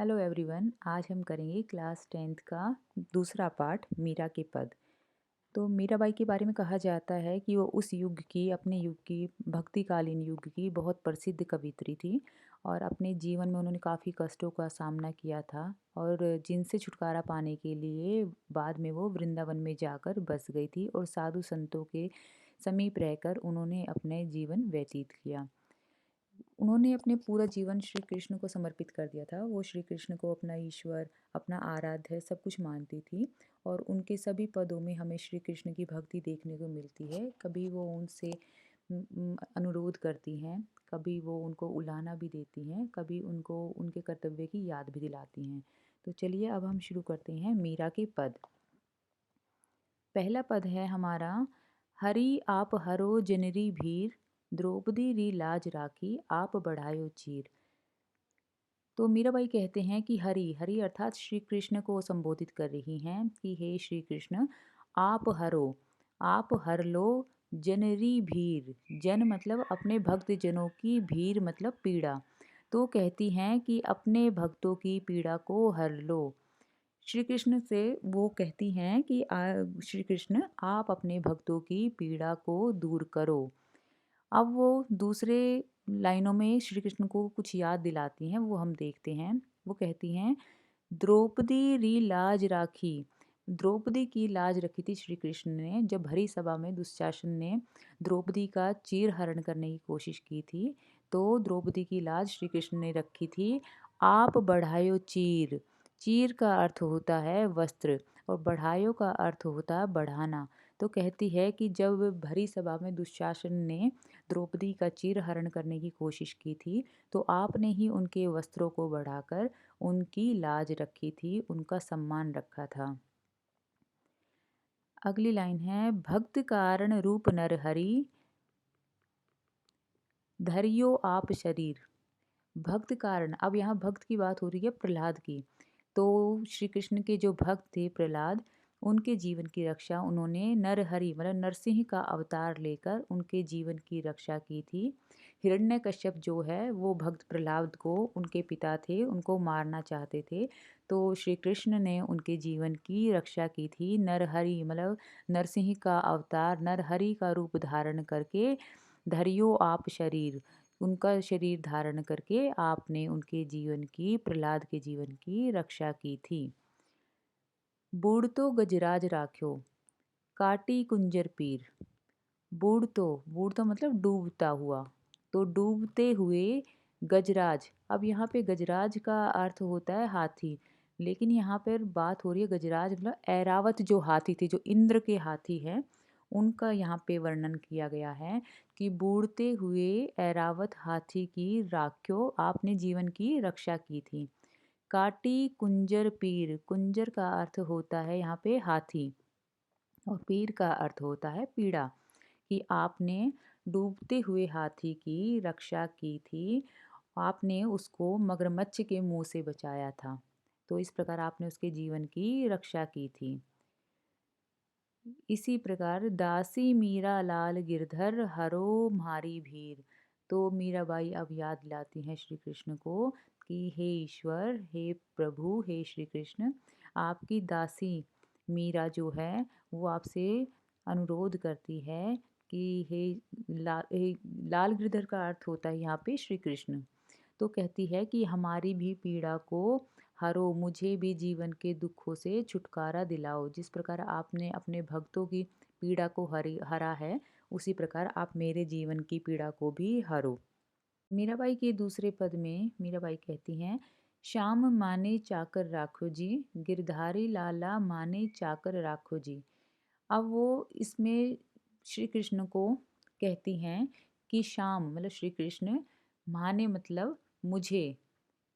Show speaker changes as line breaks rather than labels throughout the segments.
Hello everyone. आज हम करेंगे क्लास 10th का दूसरा पार्ट मीरा के पद। तो मीराबाई के बारे में कहा जाता है कि वो उस युग की, अपने युग की, भक्तिकालीन युग की बहुत प्रसिद्ध कवियत्री थी और अपने जीवन में उन्होंने काफ़ी कष्टों का सामना किया था और जिनसे छुटकारा पाने के लिए बाद में वो वृंदावन में जाकर बस गई थी और साधु संतों के समीप रहकर उन्होंने अपने जीवन व्यतीत किया। उन्होंने अपने पूरा जीवन श्री कृष्ण को समर्पित कर दिया था। वो श्री कृष्ण को अपना ईश्वर, अपना आराध्य सब कुछ मानती थी और उनके सभी पदों में हमें श्री कृष्ण की भक्ति देखने को मिलती है। कभी वो उनसे अनुरोध करती हैं, कभी वो उनको उलाहना भी देती हैं, कभी उनको उनके कर्तव्य की याद भी दिलाती हैं। तो चलिए अब हम शुरू करते हैं मीरा के पद। पहला पद है हमारा, हरि आप हरो जनरी भीर, द्रौपदी री लाज राखी आप बढ़ायो चीर। तो मीराबाई कहते हैं कि हरि हरि अर्थात श्री कृष्ण को संबोधित कर रही हैं कि हे श्री कृष्ण, आप हरो, आप हर लो जनरी भीर। जन मतलब अपने भक्त जनों की, भीर मतलब पीड़ा। तो कहती हैं कि अपने भक्तों की पीड़ा को हर लो। श्री कृष्ण से वो कहती हैं कि श्री कृष्ण आप अपने भक्तों की पीड़ा को दूर करो। अब वो दूसरे लाइनों में श्री कृष्ण को कुछ याद दिलाती हैं, वो हम देखते हैं। वो कहती हैं, द्रौपदी री लाज राखी। द्रौपदी की लाज रखी थी श्री कृष्ण ने जब भरी सभा में दुशासन ने द्रौपदी का चीर हरण करने की कोशिश की थी। तो द्रौपदी की लाज श्री कृष्ण ने रखी थी। आप बढ़ायो चीर। चीर का अर्थ होता है वस्त्र और बढ़ायो का अर्थ होता है बढ़ाना। तो कहती है कि जब भरी सभा में दुशासन ने द्रौपदी का चीर हरण करने की कोशिश की थी, तो आपने ही उनके वस्त्रों को बढ़ाकर उनकी लाज रखी थी, उनका सम्मान रखा था। अगली लाइन है, भक्त कारण रूप नर हरि, धरियो आप शरीर। भक्त कारण, अब यहाँ भक्त की बात हो रही है प्रहलाद की। तो श्री कृष्ण के जो भक्त थे प्रहलाद, उनके जीवन की रक्षा उन्होंने नरहरि मतलब नरसिंह का अवतार लेकर उनके जीवन की रक्षा की थी। हिरण्यकश्यप जो है वो भक्त प्रहलाद को, उनके पिता थे, उनको मारना चाहते थे। तो श्री कृष्ण ने उनके जीवन की रक्षा की थी। नरहरि मतलब नरसिंह का अवतार, नरहरि का रूप धारण करके, धरियो आप शरीर, उनका शरीर धारण करके आपने उनके जीवन की, प्रहलाद के जीवन की रक्षा की थी। बूढ़ तो गजराज राख्यो, काटी कुंजर पीर। बूढ़ तो मतलब डूबता हुआ, तो डूबते हुए गजराज। अब यहाँ पे गजराज का अर्थ होता है हाथी, लेकिन यहाँ पर बात हो रही है गजराज मतलब ऐरावत जो हाथी थे, जो इंद्र के हाथी हैं, उनका यहाँ पे वर्णन किया गया है कि बूढ़ते हुए ऐरावत हाथी की राख्यो, आपने जीवन की रक्षा की थी। काटी कुंजर पीर, कुंजर का अर्थ होता है यहाँ पे हाथी और पीर का अर्थ होता है पीड़ा, कि आपने डूबते हुए हाथी की रक्षा की थी, आपने उसको मगरमच्छ के मुंह से बचाया था। तो इस प्रकार आपने उसके जीवन की रक्षा की थी। इसी प्रकार दासी मीरा लाल गिरधर हरो म्हारी भीर। तो मीराबाई अब याद दिलाती हैं श्री कृष्ण को कि हे ईश्वर, हे प्रभु, हे श्री कृष्ण, आपकी दासी मीरा जो है वो आपसे अनुरोध करती है कि हे लाल गिरधर का अर्थ होता है यहाँ पे श्री कृष्ण। तो कहती है कि हमारी भी पीड़ा को हरो, मुझे भी जीवन के दुखों से छुटकारा दिलाओ। जिस प्रकार आपने अपने भक्तों की पीड़ा को हरा है, उसी प्रकार आप मेरे जीवन की पीड़ा को भी हरो। मीराबाई के दूसरे पद में मीराबाई कहती हैं, श्याम माने चाकर राखो जी, गिरधारी लाला माने चाकर राखो जी। अब वो इसमें श्री कृष्ण को कहती हैं कि श्याम मतलब श्री कृष्ण, माने मतलब मुझे,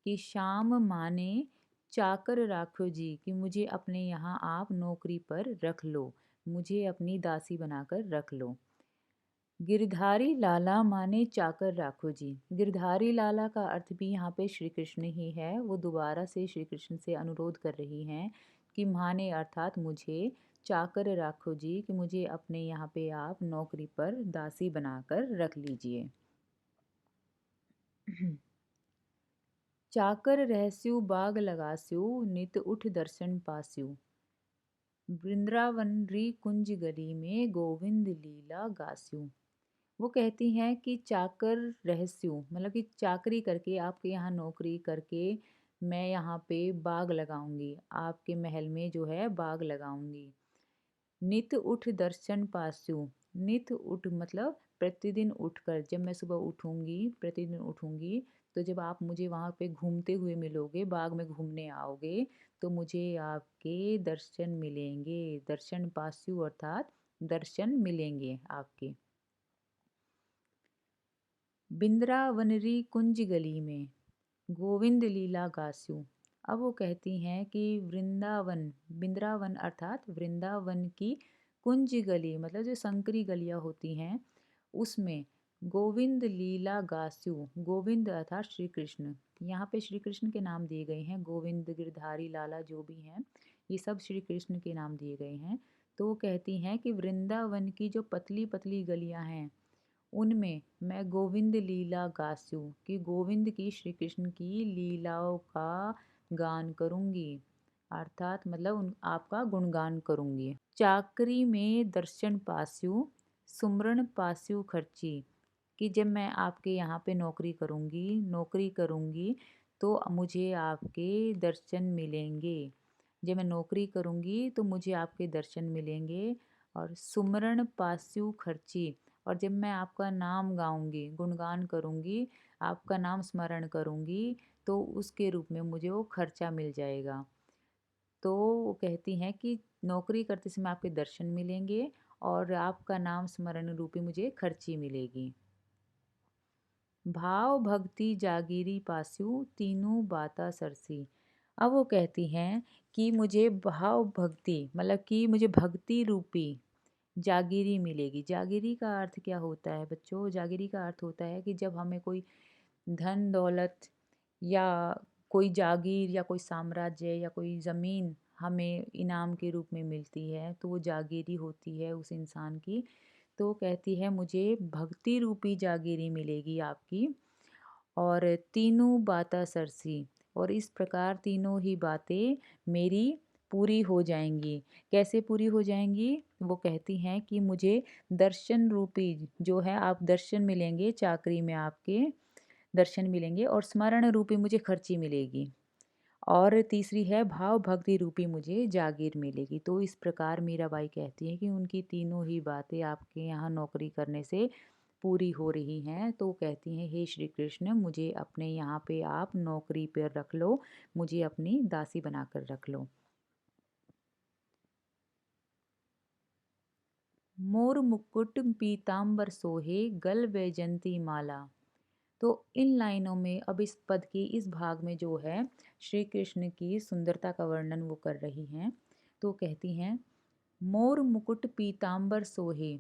कि श्याम माने चाकर राखो जी, कि मुझे अपने यहाँ आप नौकरी पर रख लो, मुझे अपनी दासी बनाकर रख लो। गिरधारी लाला माने चाकर राखो जी। गिरधारी लाला का अर्थ भी यहाँ पे श्री कृष्ण ही है। वो दोबारा से श्री कृष्ण से अनुरोध कर रही हैं कि माने अर्थात मुझे, चाकर राखो जी, कि मुझे अपने यहाँ पे आप नौकरी पर दासी बनाकर रख लीजिए। चाकर रहस्यु बाग लगास्यु, नित उठ दर्शन पास्यु। वृंदावन री कुंज गली में गोविंद लीला गास्यु। वो कहती हैं कि चाकर रहस्यु मतलब कि चाकरी करके, आपके यहाँ नौकरी करके मैं यहाँ पे बाग लगाऊंगी, आपके महल में जो है बाग लगाऊंगी। नित उठ दर्शन पास्यु। नित उठ मतलब प्रतिदिन उठकर, जब मैं सुबह उठूंगी, प्रतिदिन उठूंगी, तो जब आप मुझे वहाँ पे घूमते हुए मिलोगे, बाग में घूमने आओगे, तो मुझे आपके दर्शन मिलेंगे। दर्शन पास्यु अर्थात दर्शन मिलेंगे आपके। बिंद्रावनरी कुंज गली में गोविंद लीला गास्यु। अब वो कहती हैं कि वृंदावन, बिंद्रावन अर्थात वृंदावन की कुंज गली मतलब जो संकरी गलियां होती हैं, उसमें गोविंद लीला गास्यु। गोविंद अर्थात श्री कृष्ण, यहाँ पे श्री कृष्ण के नाम दिए गए हैं। गोविंद, गिरधारी, लाला जो भी हैं, ये सब श्री कृष्ण के नाम दिए गए हैं। तो वो कहती हैं कि वृंदावन की जो पतली पतली गलियां हैं, उनमें मैं गोविंद लीला गास्यु, कि गोविंद की, श्री कृष्ण की लीलाओं का गान करूंगी, अर्थात मतलब उन आपका गुणगान करूंगी। चाकरी में दर्शन पास्यु, सुमरन पास्यु खर्ची। कि जब मैं आपके यहाँ पे नौकरी करूंगी तो मुझे आपके दर्शन मिलेंगे। जब मैं नौकरी करूंगी तो मुझे आपके दर्शन मिलेंगे। और सुमरण पास्यु खर्ची, और जब मैं आपका नाम गाऊंगी, गुणगान करूंगी, आपका नाम स्मरण करूंगी, तो उसके रूप में मुझे वो खर्चा मिल जाएगा। तो वो कहती हैं कि नौकरी करते समय आपके दर्शन मिलेंगे और आपका नाम स्मरण रूपी मुझे खर्ची मिलेगी। भाव भक्ति जागीरी पास्यु, तीनों बाता सरसी। अब वो कहती हैं कि मुझे भाव भक्ति मतलब कि मुझे भक्ति रूपी जागीरी मिलेगी। जागीरी का अर्थ क्या होता है बच्चों? जागीरी का अर्थ होता है कि जब हमें कोई धन दौलत या कोई जागीर या कोई साम्राज्य या कोई ज़मीन हमें इनाम के रूप में मिलती है, तो वो जागीरी होती है उस इंसान की। तो कहती है मुझे भक्ति रूपी जागीरी मिलेगी आपकी, और तीनों बाता सरसी, और इस प्रकार तीनों ही बातें मेरी पूरी हो जाएंगी। कैसे पूरी हो जाएंगी? वो कहती हैं कि मुझे दर्शन रूपी जो है, आप दर्शन मिलेंगे, चाकरी में आपके दर्शन मिलेंगे, और स्मरण रूपी मुझे खर्ची मिलेगी, और तीसरी है भाव भक्ति रूपी मुझे जागीर मिलेगी। तो इस प्रकार मीराबाई कहती हैं कि उनकी तीनों ही बातें आपके यहाँ नौकरी करने से पूरी हो रही हैं। तो कहती हैं हे श्री कृष्ण, मुझे अपने यहाँ पे आप नौकरी पर रख लो, मुझे अपनी दासी बनाकर रख लो। मोर मुकुट पीताम्बर सोहे, गल वैजंती माला। तो इन लाइनों में, अब इस पद की इस भाग में जो है श्री कृष्ण की सुंदरता का वर्णन वो कर रही हैं। तो कहती हैं मोर मुकुट पीताम्बर सोहे,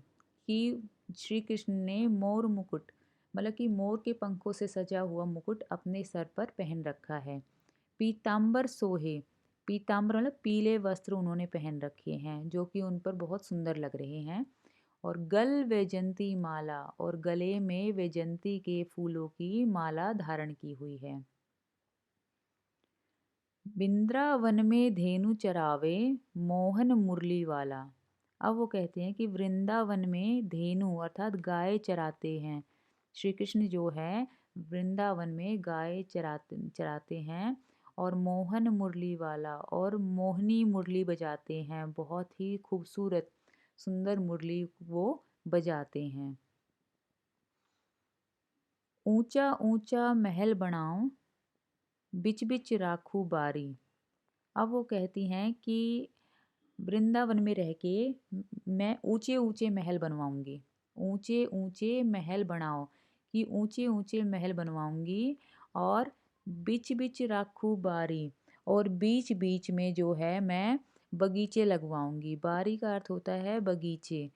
कि श्री कृष्ण ने मोर मुकुट मतलब कि मोर के पंखों से सजा हुआ मुकुट अपने सर पर पहन रखा है। पीताम्बर सोहे, पीताम्बर मतलब पीले वस्त्र उन्होंने पहन रखे हैं जो कि उन पर बहुत सुंदर लग रहे हैं। और गल वैजंती माला, और गले में वैजंती के फूलों की माला धारण की हुई है। वृंदावन में धेनु चरावे, मोहन मुरली वाला। अब वो कहते हैं कि वृंदावन में धेनु अर्थात गाय चराते हैं। श्री कृष्ण जो है वृंदावन में गाय चराते हैं, और मोहन मुरली वाला, और मोहनी मुरली बजाते हैं। बहुत ही खूबसूरत सुंदर मुरली वो बजाते हैं। ऊंचा ऊंचा महल बनाऊं, बिच बिच राखू बारी। अब वो कहती हैं कि वृंदावन में रह के मैं ऊंचे ऊंचे महल बनवाऊंगी। ऊंचे ऊंचे महल बनाओ, कि ऊंचे ऊंचे महल बनवाऊंगी, और बिच बिच राखू बारी, और बीच बीच में जो है मैं बगीचे लगवाऊंगी। बारी का अर्थ होता है बगीचे।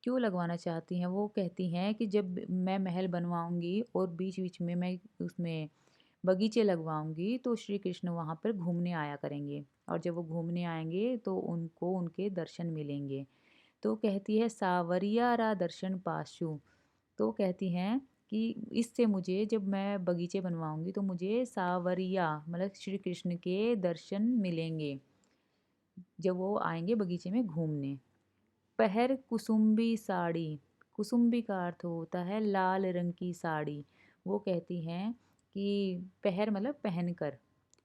क्यों लगवाना चाहती हैं? वो कहती हैं कि जब मैं महल बनवाऊंगी और बीच बीच में मैं उसमें बगीचे लगवाऊंगी, तो श्री कृष्ण वहाँ पर घूमने आया करेंगे, और जब वो घूमने आएंगे तो उनको उनके दर्शन मिलेंगे। तो कहती है सावरिया रा दर्शन पाशु। तो कहती हैं कि इससे मुझे जब मैं बगीचे बनवाऊँगी तो मुझे सावरिया मतलब श्री कृष्ण के दर्शन मिलेंगे, जब वो आएँगे बगीचे में घूमने। पहर कुसुम्बी साड़ी, कुसुम्बी का अर्थ होता है लाल रंग की साड़ी। वो कहती हैं कि पहर मतलब पहनकर,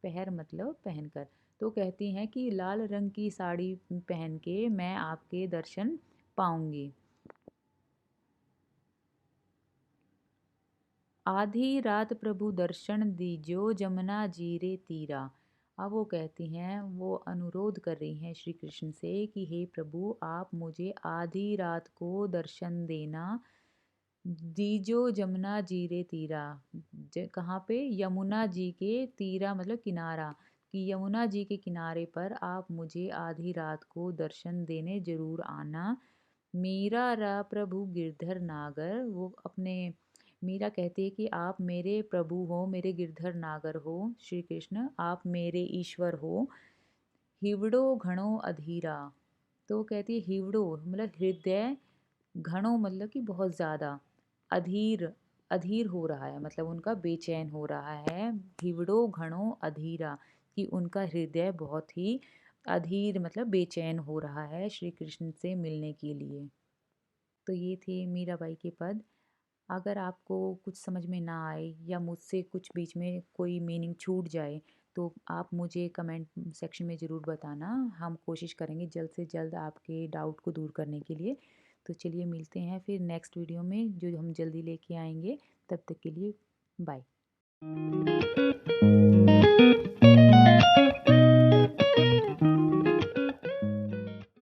पहर मतलब पहनकर। तो कहती हैं कि लाल रंग की साड़ी पहन के मैं आपके दर्शन पाऊँगी। आधी रात प्रभु दर्शन दीजो जमुना जीरे तीरा। अब वो कहती हैं, वो अनुरोध कर रही हैं श्री कृष्ण से कि हे प्रभु आप मुझे आधी रात को दर्शन देना। दीजो जमुना जीरे तीरा, कहाँ पे? यमुना जी के तीरा मतलब किनारा, कि यमुना जी के किनारे पर आप मुझे आधी रात को दर्शन देने जरूर आना। मीरा रा प्रभु गिरधर नागर, वो अपने मीरा कहती है कि आप मेरे प्रभु हो, मेरे गिरधर नागर हो, श्री कृष्ण आप मेरे ईश्वर हो। हिवड़ो घणो अधीरा, तो कहती है हिवड़ो मतलब हृदय, घणो मतलब कि बहुत ज़्यादा, अधीर, अधीर हो रहा है मतलब उनका बेचैन हो रहा है। हिवड़ो घणो अधीरा, कि उनका हृदय बहुत ही अधीर मतलब बेचैन हो रहा है श्री कृष्ण से मिलने के लिए। तो ये थे मीराबाई के पद। अगर आपको कुछ समझ में ना आए या मुझसे कुछ बीच में कोई मीनिंग छूट जाए तो आप मुझे कमेंट सेक्शन में ज़रूर बताना। हम कोशिश करेंगे जल्द से जल्द आपके डाउट को दूर करने के लिए। तो चलिए मिलते हैं फिर नेक्स्ट वीडियो में जो हम जल्दी लेके आएंगे। तब तक के लिए बाय।